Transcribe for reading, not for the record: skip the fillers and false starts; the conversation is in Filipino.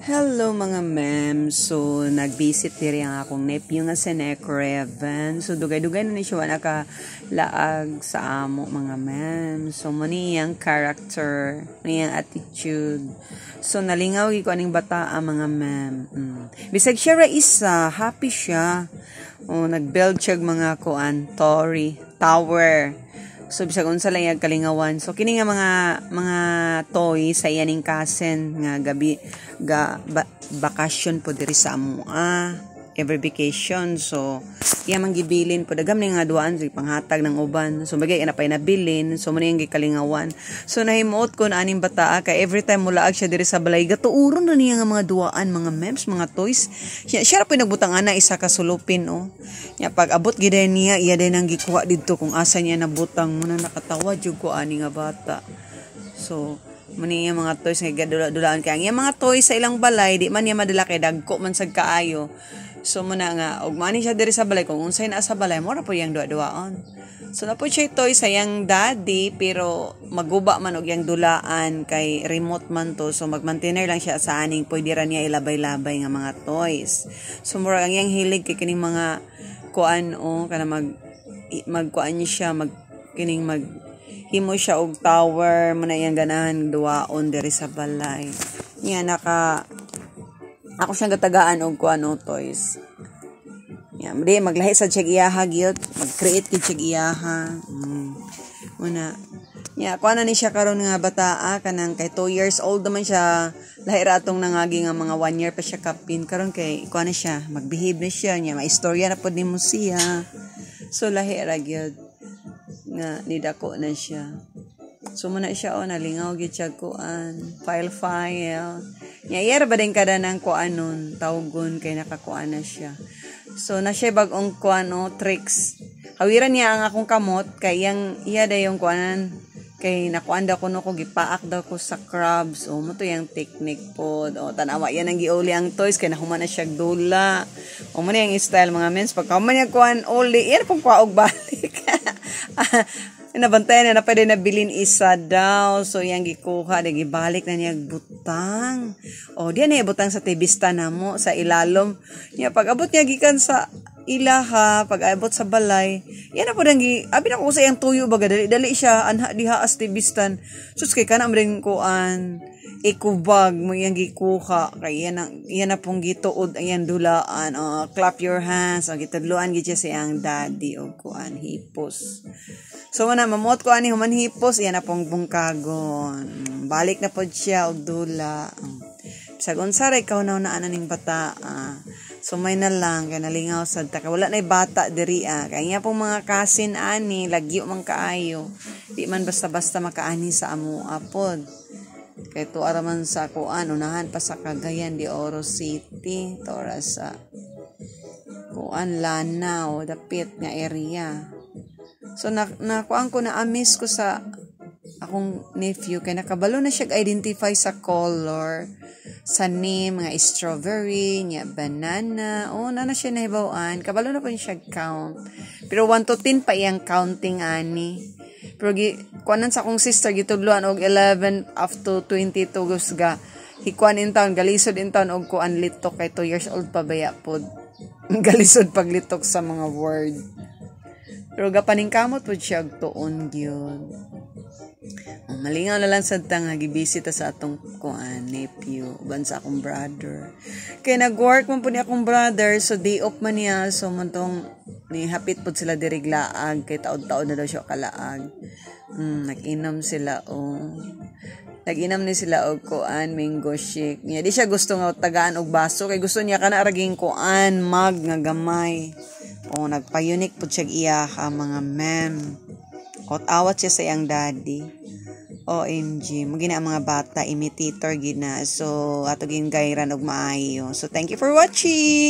Hello mga ma'am. So, nag-visit diri ang akong nephew nga si Necreven. So, dugay-dugay na ni siya nakalaag sa amo mga ma'am. So, mani yang character, mani yang attitude. So, nalingaw ko aning bata mga ma'am. Bisag siya ra isa, happy siya. Nag-build siya mga tower. So, bisag unsa lang yung kalingawan. So, kini nga mga toy sa iyaning kasen nga gabi bakasyon po diri sa amua every vacation. So iya man gibilin po dagam ni nga duaan sa panghatag ng uban. So bagay na pay nabilin. So muna yung gikalingawan. So nahimuot ko na aning bata kay every time mulaag siya diri sa balay gatuuron na niya nga mga duaan, mga memes, mga toys. Siya ra po nagbutang ana isa ka sulupin nya pag abot gid niya iya din ang gikuha didto kung asa niya nabutang muna nakatawa jud ko ani nga bata. So muni yung mga toys nga gadula-dulaan kay ang mga toys sa ilang balay di man niya madala kay dagko man sad kaayo. So muna nga og mani siya diri sa balay kung unsay naa sa balay mo ra po yang duwa-duwaon. So na po siya toy sa yang daddy pero maguba man og yang dulaan kay remote man to. So mag-maintainer lang siya sa aning pwede ra niya ilabay-labay nga mga toys. So mura ang yang hilig kay kining mga kuan kana magkuan niya siya himo siya og tower man yang ganahan duwaon diri sa balay. Nya ako siyang gatagaan og kuano toys. Nya maglahi sa check iyaha gyud, mag-create kid check iyaha. Una. Nya kuana ni siya karon nga bataa kanang kay 2 years old naman siya. Lahi ra atong nangagi nga mga 1 year pa siya kapin karon kay kuana siya, magbehave na siya nya maistorya na pod nimo siya. So lahi ra gyud nga nidako na siya. So muna siya nalingaw gid siya kuan file nya yer ba din kada nang kuanon tawgon kay nakakuan na siya. So na siya bag-ong kuan tricks hawiran niya ang akong kamot kay yang iya dayon kuanan kay nakuan daw ko gipaak daw ko sa crabs mo to yang technique pod tanawa yan ang giuli ang toys kay nahuman na siya dula man yang style mga mens pagka man yang kuan uli yan pong kwaog balik nabantayan na pwede nabilin isa daw. So, yang gikuha, gibalik na niya butang. Diyan na butang sa tibista na mo, sa ilalom. Pag abot niya gikan sa ilaha, pag abot sa balay, yan na po abi na ko sa iyang tuyo baga, dali siya, anha diha as tibistan. Sus, kay ka na rin kuan, ikubag mo yung gikuha, kay yan na pong gituod, yan dulaan, clap your hands, gitudluan gitya sa iyang daddy, o kuan, hipos. So, mamot ko ani human hipos, yan na pong bungkagon. Balik na po siya, og dula. Sagon saray, ikaw na ning bata. So, may na lang, kaya nalingaw sa taka. Wala na'y bata diri. Kaya nga pong mga kasin ani, lagyo man kaayo. Di man basta-basta makaani sa amo apod. Kaya to araman sa kuan, unahan pa sa Cagayan de Oro City. Tora sa kuan, Lanao, dapit nga area. So, nakuan ko na amis ko sa akong nephew kaya nakabalo na siya identify sa color, sa name, nga strawberry, nga banana. Na siya nahibawaan. Kabalo na po siya count. Pero 1 to 10 pa iyang counting ani. Pero kuanan sa akong sister, gitudluan og 11 up to 22 gusga. Hikuan in town, galisod in town og kuan litok kay 2 years old pa baya pod. Galisod paglitok sa mga word. Pero gapaning kamot po siya tuon gyud. Malingaw na lang sa tang gibisita sa atong nephew uban sa akong brother. Kaya nag-work man po ni akong brother so day off man niya so montong ni hapit po sila diriglaag kay taod-taod na daw siya kalaag. Nag-inom sila Nag-inom ni sila og kuan mango shake. Niya di siya gusto nga tagaan og baso kay gusto niya kana araging kuan mag nga gamay. Nagpa-unique po siya iyaha mga ma'am. Awat siya sa iyang daddy. OMG. Magina ang mga bata, imitator gina. So, ato gin gayran og maayo. So, thank you for watching!